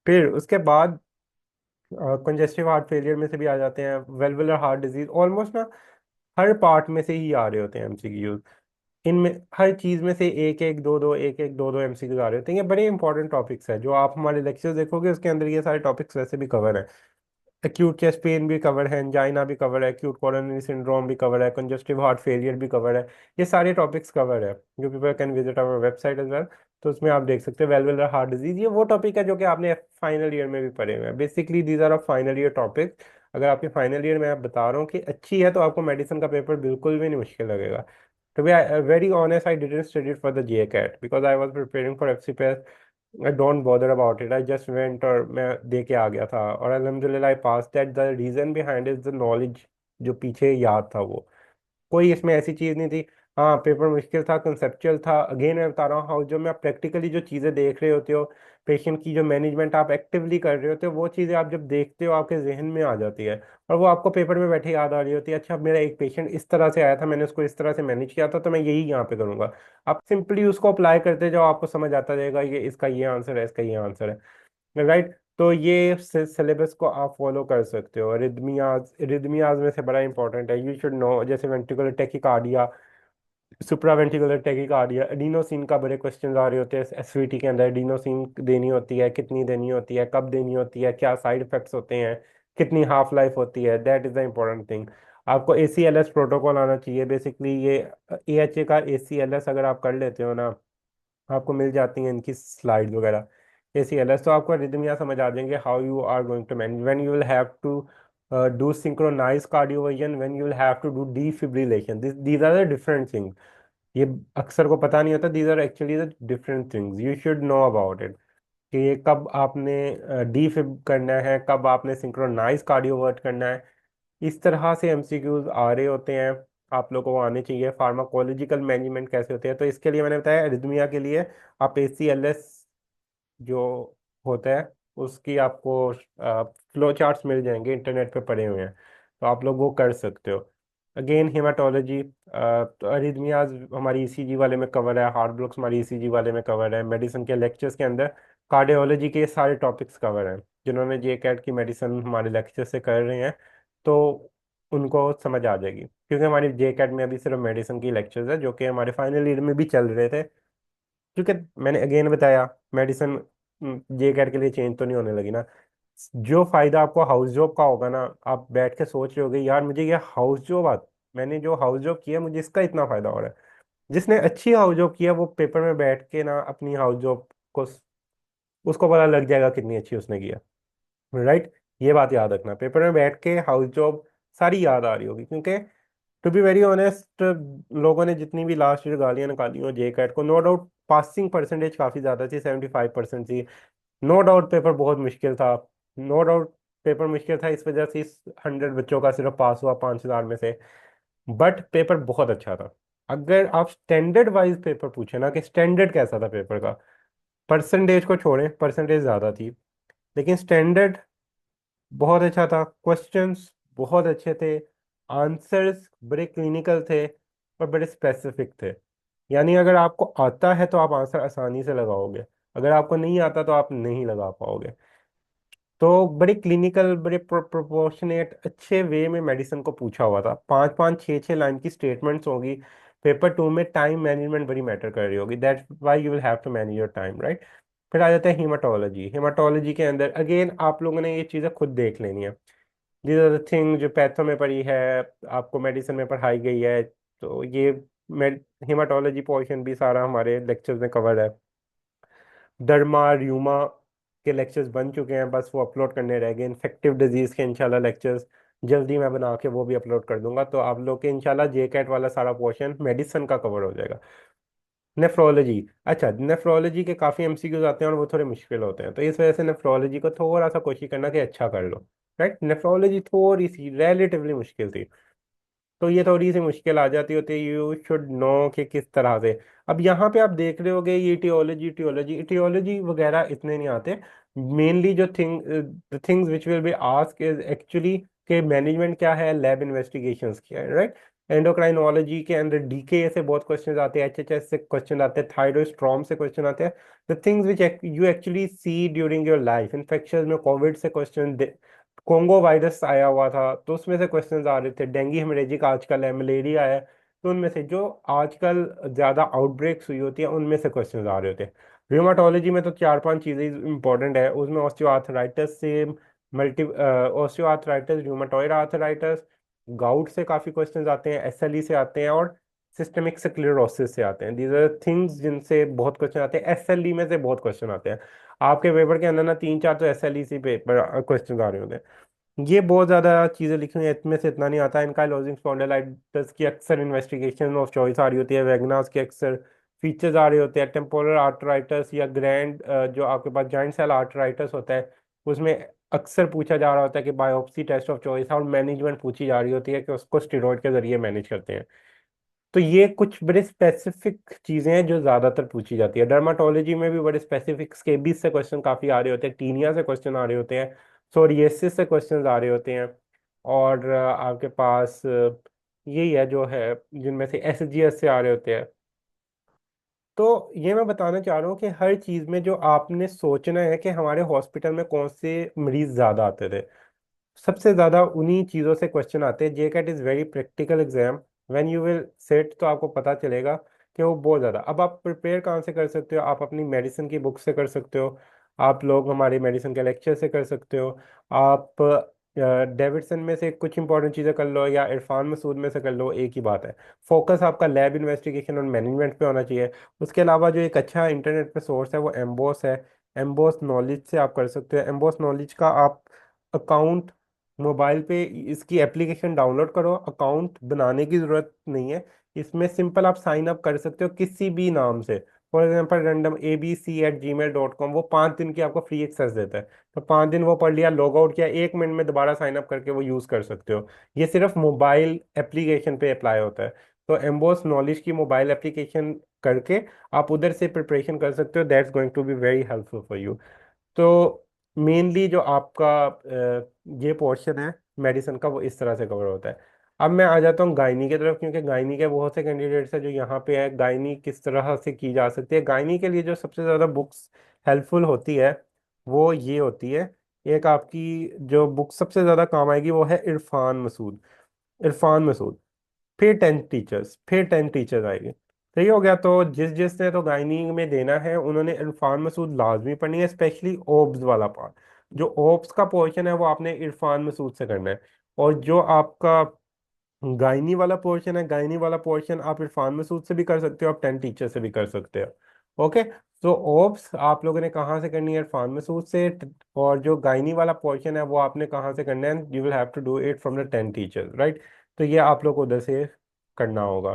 फिर उसके बाद कंजेस्टिव हार्ट फेलियर में से भी आ जाते हैं, वेलवुलर हार्ट डिजीज, ऑलमोस्ट ना हर पार्ट में से ही आ रहे होते हैं एमसीक्यूज। इनमें हर चीज़ में से एक एक दो दो, एक एक दो दो एमसीक्यूज आ रहे होते हैं। ये बड़े इंपॉर्टेंट टॉपिक्स हैं, जो आप हमारे लेक्चर्स देखोगे उसके अंदर ये सारे टॉपिक्स वैसे भी कवर हैं। एक्यूट चेस्ट पेन भी कवर है, एंजाइना भी कवर है, एक्यूट कोरोनरी सिंड्रोम भी कवर है, कंजस्टिव हार्ट फेलियर भी कवर है। ये सारे टॉपिक्स कवर है। You people can visit our website as well. तो उसमें आप देख सकते हैं वेलवुलर हार्ट डिजीज, ये वो टॉपिक है जो कि आपने फाइनल ईयर में भी पढ़े हुए हैं। Basically these are of final year topic. अगर आपके फाइनल ईयर में आप बता रहा हूँ कि अच्छी है, तो आपको मेडिसिन का पेपर बिल्कुल भी नहीं मुश्किल लगेगा। To be very honest, I didn't study for the J CAT because I was preparing for FCPS. I don't bother about it, I just went और मैं दे के आ गया था, और अल्हम्दुलिल्लाह I pass that. The reason behind is the knowledge, जो पीछे याद था वो। कोई इसमें ऐसी चीज़ नहीं थी। हाँ, पेपर मुश्किल था, कंसेप्चुअल था। अगेन मैं बता रहा हूँ, हाउ जो मैं प्रैक्टिकली जो चीज़ें देख रहे होते हो, पेशेंट की जो मैनेजमेंट आप एक्टिवली कर रहे होते हो, वो चीज़ें आप जब देखते हो आपके जहन में आ जाती है, और वो आपको पेपर में बैठे याद आ रही होती है। अच्छा, मेरा एक पेशेंट इस तरह से आया था, मैंने उसको इस तरह से मैनेज किया था, तो मैं यही यहाँ पे करूँगा। आप सिंपली उसको अप्लाई करते जाओ, आपको समझ आता रहेगा ये इसका ये आंसर है, इसका ये आंसर है, राइट। तो ये सिलेबस को आप फॉलो कर सकते हो। रिदमियाज, रिदमियाज में से बड़ा इंपॉर्टेंट है, यू शुड नो, जैसे ventricular tachycardia, supraventricular tachycardia, adenosine का बड़े क्वेश्चन आ रहे होते हैं एसवीटी के अंदर। एडिनोसिन देनी होती है, कितनी देनी होती है, कब देनी होती है, क्या साइड इफेक्ट्स होते हैं, कितनी हाफ लाइफ होती है, that is the important thing. आपको एसीएलएस प्रोटोकॉल आना चाहिए। बेसिकली ये एएचए का एसीएलएस अगर आप कर लेते हो ना, आपको मिल जाती हैं इनकी स्लाइड वगैरह। एसीएलएस तो आपको रिदमिया समझ आ जाएंगे, how you are going to manage when you will have to do synchronise cardioversion, when you will have to do defibrillation. These are the different things. ये अक्सर को पता नहीं होता, these are actually the different things, you should know about it. कि ये कब आपने डीफिब करना है, कब आपने सिंक्रोनाइज कार्डियोवर्ट करना है। इस तरह से एमसीक्यूज आ रहे होते हैं, आप लोगों को आने चाहिए। फार्माकोलॉजिकल मैनेजमेंट कैसे होते हैं, तो इसके लिए मैंने बताया एरिथमिया के लिए आप एसीएलएस जो होता है उसकी आपको फ्लो चार्ट्स मिल जाएंगे, इंटरनेट पे पड़े हुए हैं, तो आप लोग वो कर सकते हो। अगेन हेमाटोलॉजी, तो अरिथमियाज हमारी ईसीजी वाले में कवर है, हार्ट ब्लॉक्स हमारी ईसीजी वाले में कवर है। मेडिसिन के लेक्चर्स के अंदर कार्डियोलॉजी के सारे टॉपिक्स कवर हैं। जिन्होंने जे कैट की मेडिसिन हमारे लेक्चर से कर रहे हैं, तो उनको समझ आ जाएगी, क्योंकि हमारी जे कैट में अभी सिर्फ मेडिसिन की लेक्चर्स है, जो कि हमारे फाइनल ईयर में भी चल रहे थे। क्योंकि मैंने अगेन बताया, मेडिसिन जे कैट के लिए चेंज तो नहीं होने लगी ना। जो फायदा आपको हाउस जॉब का होगा ना, आप बैठ के सोच रहे होगे यार मुझे ये हाउस जॉब मैंने जो हाउस जॉब किया मुझे इसका इतना फायदा हो रहा है। जिसने अच्छी हाउस जॉब किया वो पेपर में बैठ के ना अपनी हाउस जॉब को, उसको पता लग जाएगा कितनी अच्छी उसने किया, राइट। ये बात याद रखना, पेपर में बैठ के हाउस जॉब सारी याद आ रही होगी। क्योंकि टू बी वेरी ऑनेस्ट, लोगों ने जितनी भी लास्ट ईयर गालियां निकाली हो जे कैट को, नो डाउट पासिंग परसेंटेज काफ़ी ज़्यादा थी, 75% थी। नो डाउट पेपर बहुत मुश्किल था। नो डाउट पेपर मुश्किल था, इस वजह से इस 100 बच्चों का सिर्फ पास हुआ 5,000 में से। बट पेपर बहुत अच्छा था। अगर आप स्टैंडर्ड वाइज पेपर पूछे ना कि स्टैंडर्ड कैसा था पेपर का, परसेंटेज को छोड़ें, परसेंटेज ज़्यादा थी, लेकिन स्टैंडर्ड बहुत अच्छा था। क्वेश्चंस बहुत अच्छे थे, आंसर्स बड़े क्लिनिकल थे और बड़े स्पेसिफिक थे। यानी अगर आपको आता है तो आप आंसर आसानी से लगाओगे, अगर आपको नहीं आता तो आप नहीं लगा पाओगे। तो बड़े क्लिनिकल, बड़े प्रोपोर्शनेट अच्छे वे में मेडिसिन को पूछा हुआ था। 5 5 6 6 लाइन की स्टेटमेंट्स होगी। पेपर 2 में टाइम मैनेजमेंट बड़ी मैटर कर रही होगी, that's why you will have to manage your time, right. फिर आ जाता है हेमाटोलॉजी। हेमाटोलॉजी के अंदर अगेन आप लोगों ने ये चीज़ें खुद देख लेनी है। दीज आर द थिंग जो पैथो में पढ़ी है, आपको मेडिसिन में पढ़ाई गई है। तो ये हेमाटोलॉजी पोर्शन भी सारा हमारे लेक्चर्स में कवर है। डर्मा र्यूमा के लेक्चर्स बन चुके हैं, बस वो अपलोड करने रह गए। इन्फेक्टिव डिजीज के इंशाल्लाह लेक्चर्स जल्दी मैं बना के वो भी अपलोड कर दूंगा, तो आप लोग के इंशाल्लाह जे कैट वाला सारा पोर्शन मेडिसिन का कवर हो जाएगा। नेफ्रोलॉजी। अच्छा, नेफ्रोलॉजी के काफ़ी एमसीक्यूज आते हैं और वो थोड़े मुश्किल होते हैं, तो इस वजह से नेफ्रोलॉजी को थोड़ा सा कोशिश करना कि अच्छा कर लो। राइट, नेफ्रोलॉजी थोड़ी सी रिलेटिवली मुश्किल थी। तो ये थोड़ी सी मुश्किल आ जाती होती है, यू शुड नो कि किस तरह से। अब यहाँ पे आप देख रहे होगे ये इटियोलॉजी इटियोलॉजी इटियोलॉजी वगैरह इतने नहीं आते। मेनली जो the things which will be ask is actually के मैनेजमेंट क्या है, लैब इन्वेस्टिगेशंस क्या है, राइट। एंडोक्राइनोलॉजी के अंदर डीके से बहुत क्वेश्चन आते हैं, एचएचएस से क्वेश्चन आते हैं, थायरोस्ट्रॉम से क्वेश्चन आते हैं। The things which you actually see during your life, infection में कोविड से क्वेश्चन, कोंगो वायरस आया हुआ था तो उसमें से क्वेश्चंस आ रहे थे, डेंगू हेमरेजिक आजकल है, मलेरिया है, तो उनमें से जो आजकल ज़्यादा आउटब्रेक्स हुई होती है उनमें से क्वेश्चंस आ रहे होते हैं। रियोमाटोलॉजी में तो 4 5 चीज़ें इंपॉर्टेंट है, उसमें ऑस्टियोआर्थराइटिस से मल्टी ऑस्टियोआर्थराइटिस, रियोमाटॉइड आर्थराइटिस, गाउट से काफ़ी क्वेश्चंस आते हैं, एसएलई से आते हैं, और सिस्टेमिक स्क्लेरोसिस से आते हैं। दीज आर थिंग्स जिनसे बहुत क्वेश्चन आते हैं, एसएलई में से बहुत क्वेश्चन आते हैं। आपके पेपर के अंदर ना 3 4 तो एसएलई से पेपर क्वेश्चन आ रहे होते हैं। ये बहुत ज्यादा चीजें लिखी हुई हैं, इनमें से इतना नहीं आता। एंकाइलोजिंग स्पॉन्डिलाइटिस की अक्सर इन्वेस्टिगेशन ऑफ चॉइस आ रही होती है, वेगनास के अक्सर फीचर्स आ रहे होते हैं, टेम्पोरल आर्टराइटिस या ग्रैंड जो आपके पास जॉइंट सेल आर्टराइटिस होता है उसमें अक्सर पूछा जा रहा होता है कि बायोप्सी टेस्ट ऑफ चॉइस, और मैनेजमेंट पूछी जा रही होती है कि उसको स्टेरॉइड के जरिए मैनेज करते हैं। तो ये कुछ बड़े स्पेसिफिक चीजें हैं जो ज्यादातर पूछी जाती है। डर्माटोलॉजी में भी बड़े स्पेसिफिक स्केबीज से क्वेश्चन काफी आ रहे होते हैं, टीनिया से क्वेश्चन आ रहे होते हैं, सोरियासिस से क्वेश्चन आ रहे होते हैं, और आपके पास यही है जो है जिनमें से एसजीएस से आ रहे होते हैं। तो ये मैं बताना चाह रहा हूँ कि हर चीज में जो आपने सोचना है कि हमारे हॉस्पिटल में कौन से मरीज ज्यादा आते थे, सबसे ज्यादा उन्हीं चीजों से क्वेश्चन आते हैं। Jacket is very practical exam, when you will set तो आपको पता चलेगा कि वो बहुत ज्यादा। अब आप प्रिपेयर कहाँ से कर सकते हो, आप अपनी मेडिसिन की बुक से कर सकते हो, आप लोग हमारे मेडिसिन के लेक्चर से कर सकते हो, आप डेविडसन में से कुछ इंपॉर्टेंट चीज़ें कर लो या इरफान मसूद में से कर लो, एक ही बात है। फोकस आपका लैब इन्वेस्टिगेशन और मैनेजमेंट पे होना चाहिए। उसके अलावा जो एक अच्छा इंटरनेट पे सोर्स है वो एम्बोस है। एम्बोस नॉलेज से आप कर सकते हो। एम्बोस नॉलेज का आप अकाउंट मोबाइल पे इसकी एप्लीकेशन डाउनलोड करो, अकाउंट बनाने की ज़रूरत नहीं है। इसमें सिंपल आप साइन अप कर सकते हो किसी भी नाम से। फॉर एग्जाम्पल रैंडम abc@gmail.com, वो 5 दिन की आपको फ्री एक्सेस देता है। तो 5 दिन वो पढ़ लिया, लॉग आउट किया, 1 मिनट में दोबारा साइन अप करके वो यूज़ कर सकते हो। ये सिर्फ मोबाइल एप्लीकेशन पे अप्लाई होता है। तो एम्बोस नॉलेज की मोबाइल एप्लीकेशन करके आप उधर से प्रिपरेशन कर सकते हो, that's going to be very helpful for you. तो मेनली जो आपका ये पोर्शन है मेडिसिन का वो इस तरह से कवर होता है। अब मैं आ जाता हूँ गायनी की तरफ, क्योंकि गायनी के बहुत से कैंडिडेट्स हैं जो यहाँ पे है। गायनी किस तरह से की जा सकती है, गायनी के लिए जो सबसे ज़्यादा बुक्स हेल्पफुल होती है वो ये होती है। एक आपकी जो बुक सबसे ज़्यादा काम आएगी वो है इरफान मसूद। इरफान मसूद, फिर 10 टीचर्स आएंगे। सही हो गया। तो जिस जिसने तो गायनी में देना है उन्होंने इरफान मसूद लाजमी पढ़नी है, स्पेशली ओब्स वाला पार्ट। जो ओब्स का पोर्शन है वो आपने इरफान मसूद से करना है। और जो आपका गायनी वाला पोर्शन है, गायनी वाला पोर्शन आप इरफान मसूद से भी कर सकते हो, आप 10 टीचर से भी कर सकते हो। ओके। तो ओब्स आप लोगों ने कहाँ से करनी है, इरफान मसूद से। और जो गायनी वाला पोर्शन है वो आपने कहाँ से करना है, you will have to do it from the 10 teachers, right. तो ये आप लोग को उधर से करना होगा।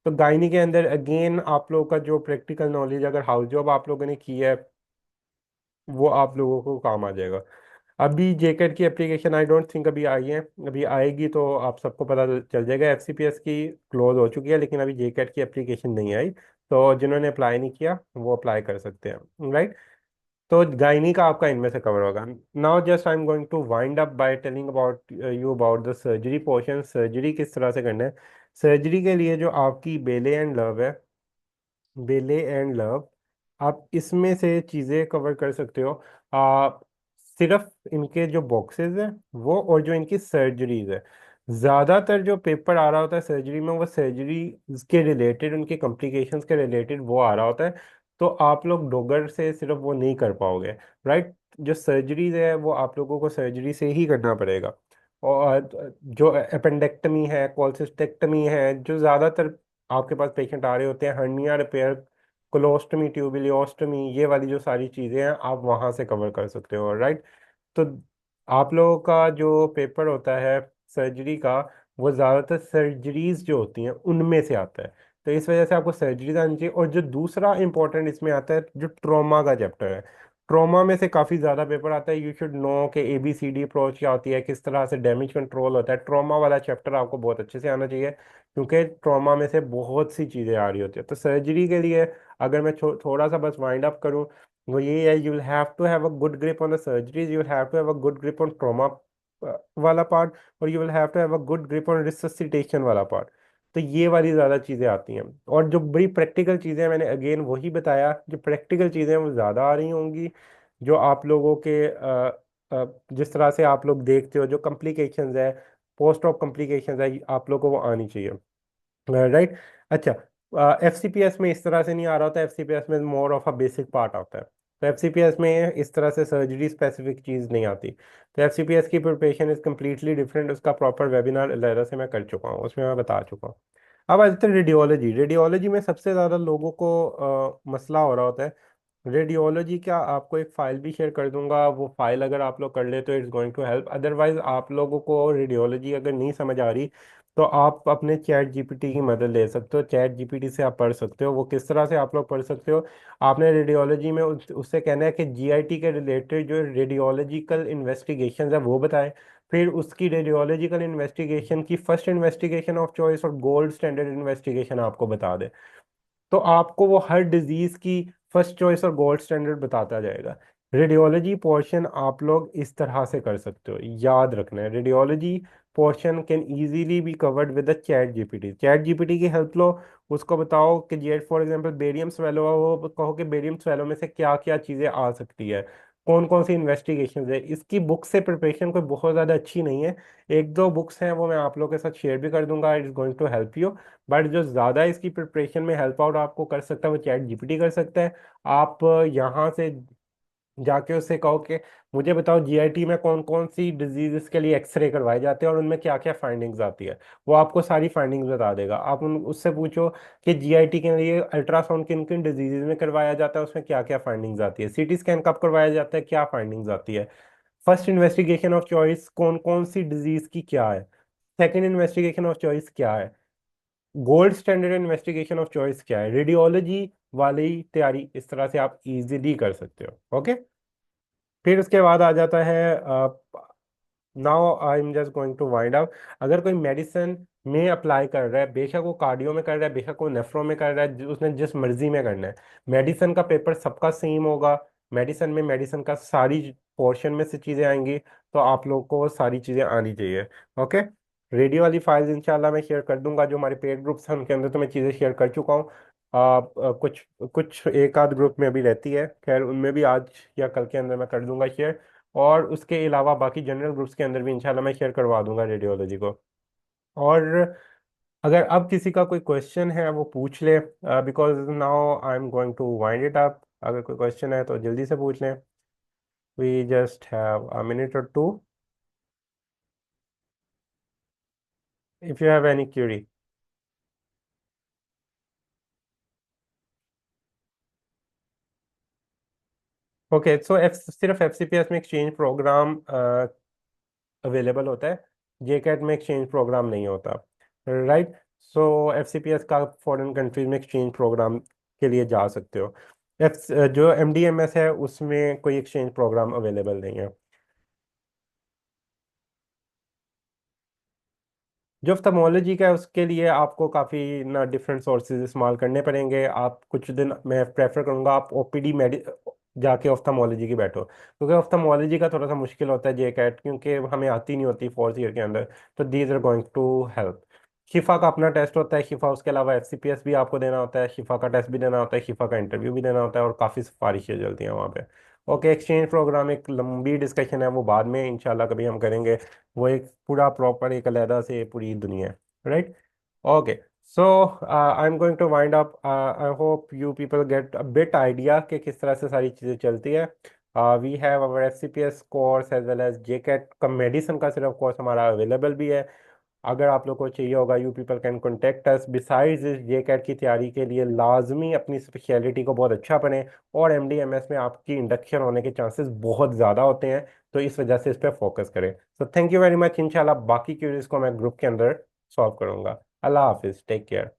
तो गायनी के अंदर अगेन आप लोगों का जो प्रैक्टिकल नॉलेज अगर हाउस जॉब आप लोगों ने की है वो आप लोगों को काम आ जाएगा। अभी जेकेट की एप्लीकेशन आई डोंट थिंक अभी आई है, अभी आएगी तो आप सबको पता चल जाएगा। एफसीपीएस की क्लोज हो चुकी है, लेकिन अभी जेकेट की एप्लीकेशन नहीं आई। तो जिन्होंने अप्लाई नहीं किया वो अप्लाई कर सकते हैं, राइट। तो गायनी का आपका इनमें से कवर होगा। Now just I am going to wind up by telling about you about the surgery portion. Surgery किस तरह से करना है। सर्जरी के लिए जो आपकी बेले एंड लव है, बेले एंड लव, आप इसमें से चीज़ें कवर कर सकते हो। सिर्फ इनके जो बॉक्सेस हैं वो, और जो इनकी सर्जरीज है, ज्यादातर जो पेपर आ रहा होता है सर्जरी में, वो सर्जरी के रिलेटेड, उनके कॉम्प्लिकेशंस के रिलेटेड वो आ रहा होता है। तो आप लोग डोगर से सिर्फ वो नहीं कर पाओगे, राइट। जो सर्जरीज है वो आप लोगों को सर्जरी से ही करना पड़ेगा। और जो अपेंडेक्टमी है, कोलसिस्टेक्टमी है, जो ज्यादातर आपके पास पेशेंट आ रहे होते हैं, हर्निया रिपेयर, कोलोस्टमी, ट्यूबिलियोस्टमी, ये वाली जो सारी चीजें हैं आप वहां से कवर कर सकते हो, राइट। तो आप लोगों का जो पेपर होता है सर्जरी का, वो ज़्यादातर सर्जरीज जो होती हैं उनमें से आता है। तो इस वजह से आपको सर्जरीज आनी चाहिए। और जो दूसरा इंपॉर्टेंट इसमें आता है, जो ट्रॉमा का चैप्टर है, ट्रॉमा में से काफ़ी ज़्यादा पेपर आता है। यू शुड नो कि ABCD अप्रोच क्या होती है, किस तरह से डैमेज कंट्रोल होता है। ट्रॉमा वाला चैप्टर आपको बहुत अच्छे से आना चाहिए, क्योंकि ट्रॉमा में से बहुत सी चीज़ें आ रही होती है। तो सर्जरी के लिए अगर मैं थोड़ा सा बस वाइंड अप करूँ, वो ये है, you will have to have a good grip on the surgeries, you will have to have a good grip on trauma वाला पार्ट, और you will have to have a good grip on resuscitation वाला part. तो ये वाली ज़्यादा चीज़ें आती हैं। और जो बड़ी प्रैक्टिकल चीज़ें हैं, मैंने अगेन वही बताया, जो प्रैक्टिकल चीज़ें हैं वो ज़्यादा आ रही होंगी। जो आप लोगों के जिस तरह से आप लोग देखते हो, जो कॉम्प्लिकेशंस है, पोस्ट ऑप कॉम्प्लिकेशंस है, आप लोगों को वो आनी चाहिए, राइट। अच्छा, FCPS में इस तरह से नहीं आ रहा होता, FCPS में more of a basic part आता है। तो FCPS में इस तरह से सर्जरी स्पेसिफिक चीज़ नहीं आती। तो FCPS की प्रिपरेशन इज कम्प्लीटली डिफरेंट। उसका प्रॉपर वेबिनार अलहदा से मैं कर चुका हूँ, उसमें मैं बता चुका हूँ। अब आते हैं रेडियोलॉजी। रेडियोलॉजी में सबसे ज़्यादा लोगों को मसला हो रहा होता है। रेडियोलॉजी का आपको एक फ़ाइल भी शेयर कर दूंगा, वो फाइल अगर आप लोग कर ले तो it's going to help. Otherwise आप लोगों को रेडियोलॉजी अगर नहीं समझ आ रही, तो आप अपने ChatGPT की मदद ले सकते हो। ChatGPT से आप पढ़ सकते हो। वो किस तरह से आप लोग पढ़ सकते हो, आपने रेडियोलॉजी में उससे कहना है कि GIT के रिलेटेड जो रेडियोलॉजिकल इन्वेस्टिगेशन है वो बताएं। फिर उसकी रेडियोलॉजिकल इन्वेस्टिगेशन की फर्स्ट इन्वेस्टिगेशन ऑफ चॉइस और गोल्ड स्टैंडर्ड इन्वेस्टिगेशन आपको बता दे। तो आपको वो हर डिजीज की फर्स्ट चॉइस और गोल्ड स्टैंडर्ड बताता जाएगा। रेडियोलॉजी पोर्शन आप लोग इस तरह से कर सकते हो, याद रखना है। Radiology portion can easily be covered with the chat GPT की हेल्प लो। उसको बताओ कि जी फॉर एग्जांपल बेरियम स्वेलो है, वो कहो कि बेरियम स्वेलो में से क्या क्या चीज़ें आ सकती है, कौन कौन सी इन्वेस्टिगेशन है। इसकी बुक से प्रिपरेशन कोई बहुत ज़्यादा अच्छी नहीं है। एक दो बुक्स हैं वो मैं आप लोगों के साथ शेयर भी कर दूंगा, it is going to help you. But जो ज़्यादा इसकी प्रिपरेशन में हेल्प आउट आपको कर सकता है वो ChatGPT कर सकता है। आप यहाँ से जाके उससे कहो कि मुझे बताओ GIT में कौन कौन सी डिजीजेस के लिए एक्सरे करवाए जाते हैं और उनमें क्या क्या फाइंडिंग्स आती है। वो आपको सारी फाइंडिंग्स बता देगा। आप उससे पूछो कि GIT के लिए अल्ट्रासाउंड किन किन डिजीजेज में करवाया जाता है, उसमें क्या क्या फाइंडिंग्स आती है। CT स्कैन कब करवाया जाता है, क्या फाइंडिंग्स आती है। फर्स्ट इन्वेस्टिगेशन ऑफ चॉइस कौन कौन सी डिजीज की क्या है, सेकेंड इन्वेस्टिगेशन ऑफ चॉइस क्या है, gold standard investigation of choice क्या है। रेडियोलॉजी वाली तैयारी इस तरह से आप इजीली कर सकते हो, ओके। फिर उसके बाद आ जाता है, now I am just going to wind up. अगर कोई मेडिसिन में अप्लाई कर रहा है, बेशक वो कार्डियो में कर रहा है, बेशक वो नेफ्रो में कर रहा है, उसने जिस मर्जी में करना है, मेडिसिन का पेपर सबका सेम होगा। मेडिसिन में मेडिसिन का सारी पोर्शन में से चीज़ें आएंगी, तो आप लोग को वो सारी चीज़ें आनी चाहिए, ओके। रेडियो वाली फाइल्स इंशाल्लाह मैं शेयर कर दूंगा। जो हमारे पेड ग्रुप्स हैं उनके अंदर तो मैं चीज़ें शेयर कर चुका हूँ। कुछ कुछ एक आध ग्रुप में अभी रहती है, खैर उनमें भी आज या कल के अंदर मैं कर दूंगा शेयर। और उसके अलावा बाकी जनरल ग्रुप्स के अंदर भी इंशाल्लाह मैं शेयर करवा दूंगा रेडियोलॉजी को। और अगर अब किसी का कोई क्वेश्चन है वो पूछ ले, because now I am going to wind it up. अगर कोई क्वेश्चन है तो जल्दी से पूछ लें। We just have a minute और two, if you have any query. Okay, so सिर्फ FCPS में एक्सचेंज प्रोग्राम अवेलेबल होता है, JCAT में एक्सचेंज प्रोग्राम नहीं होता, राइट। सो FCPS का फॉरेन कंट्रीज में एक्सचेंज प्रोग्राम के लिए जा सकते हो। जो MDMS है उसमें कोई एक्सचेंज प्रोग्राम अवेलेबल नहीं है। जो ऑप्थेल्मोलॉजी का है उसके लिए आपको काफ़ी ना डिफरेंट सोर्सेज इस्तेमाल करने पड़ेंगे। आप कुछ दिन, मैं प्रेफर करूँगा आप OPD मेडि जाके ऑप्थेल्मोलॉजी की बैठो, क्योंकि ऑप्थेल्मोलॉजी का थोड़ा सा मुश्किल होता है JCAT, क्योंकि हमें आती नहीं होती फोर्थ ईयर के अंदर। तो these are going to help. Shifa का अपना टेस्ट होता है, शिफा उसके अलावा FCPS भी आपको देना होता है, शिफा का टेस्ट भी देना होता है, शिफा का इंटरव्यू भी देना होता है, और काफ़ी सिफारिशें चलती हैं वहाँ पे, ओके, एक्सचेंज प्रोग्राम एक लंबी डिस्कशन है, वो बाद में इंशाल्लाह कभी हम करेंगे। वो एक पूरा प्रॉपर एक अलहदा से पूरी दुनिया है, right. Okay, so I am going to wind up. I hope you people get a bit idea कि किस तरह से सारी चीज़ें चलती है। We have our FCPS course as well as JCAT का मेडिसिन का सिर्फ कोर्स हमारा अवेलेबल भी है। अगर आप लोग को चाहिए होगा, you people can contact us. Besides इस JCAT की तैयारी के लिए लाजमी अपनी स्पेशलिटी को बहुत अच्छा पढ़ें, और MD MS में आपकी इंडक्शन होने के चांसेस बहुत ज़्यादा होते हैं, तो इस वजह से इस पर फोकस करें। So thank you very much. इंशाल्लाह बाकी क्यूरीज को मैं ग्रुप के अंदर सॉल्व करूंगा। अल्लाह हाफिज़, टेक केयर।